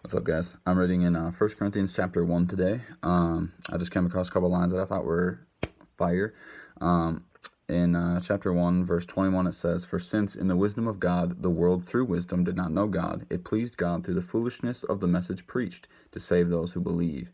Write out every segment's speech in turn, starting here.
What's up, guys? I'm reading in 1 Corinthians chapter 1 today. I just came across a couple lines that I thought were fire. In chapter 1, verse 21, it says, "For since in the wisdom of God, the world through wisdom did not know God, it pleased God through the foolishness of the message preached to save those who believe."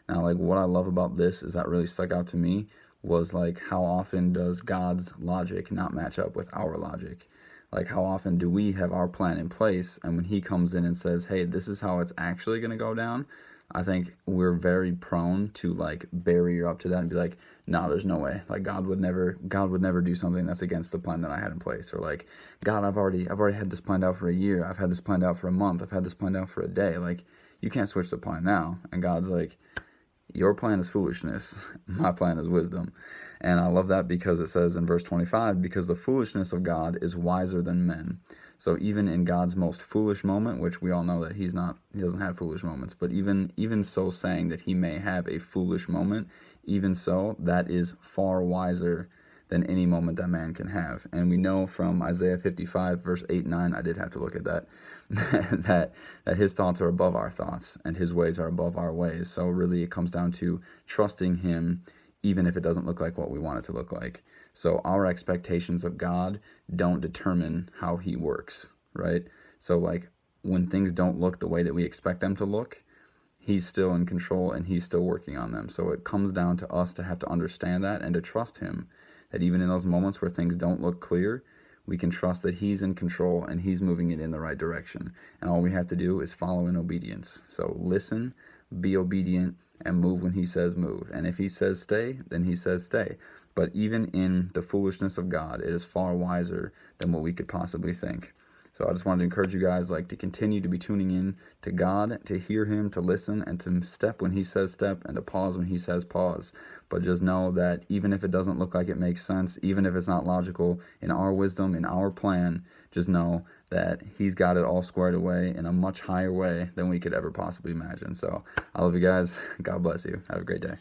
Now, like, what I love about this is that really stuck out to me was, like, how often does God's logic not match up with our logic? Like, how often do we have our plan in place, and when he comes in and says, hey, this is how it's actually going to go down, I think we're very prone to, like, barrier up to that and be like, no, there's no way. Like, God would never do something that's against the plan that I had in place. Or like, God, I've already had this planned out for a year. I've had this planned out for a month. I've had this planned out for a day. Like, you can't switch the plan now. And God's like, your plan is foolishness. My plan is wisdom. And I love that because it says in verse 25, because the foolishness of God is wiser than men. So even in God's most foolish moment, which we all know that he doesn't have foolish moments, but even so saying that he may have a foolish moment, even so, that is far wiser than any moment that man can have. And we know from Isaiah 55, verse 8 and 9, I did have to look at that, that his thoughts are above our thoughts and his ways are above our ways. So really it comes down to trusting him even if it doesn't look like what we want it to look like. So our expectations of God don't determine how he works, right? So like when things don't look the way that we expect them to look, he's still in control and he's still working on them. So it comes down to us to have to understand that and to trust him, that even in those moments where things don't look clear, we can trust that he's in control and he's moving it in the right direction. And all we have to do is follow in obedience. So listen, be obedient, and move when he says move. And if he says stay, then he says stay. But even in the foolishness of God, it is far wiser than what we could possibly think. So I just wanted to encourage you guys, like, to continue to be tuning in to God, to hear him, to listen, and to step when he says step, and to pause when he says pause. But just know that even if it doesn't look like it makes sense, even if it's not logical, in our wisdom, in our plan, just know that he's got it all squared away in a much higher way than we could ever possibly imagine. So I love you guys. God bless you. Have a great day.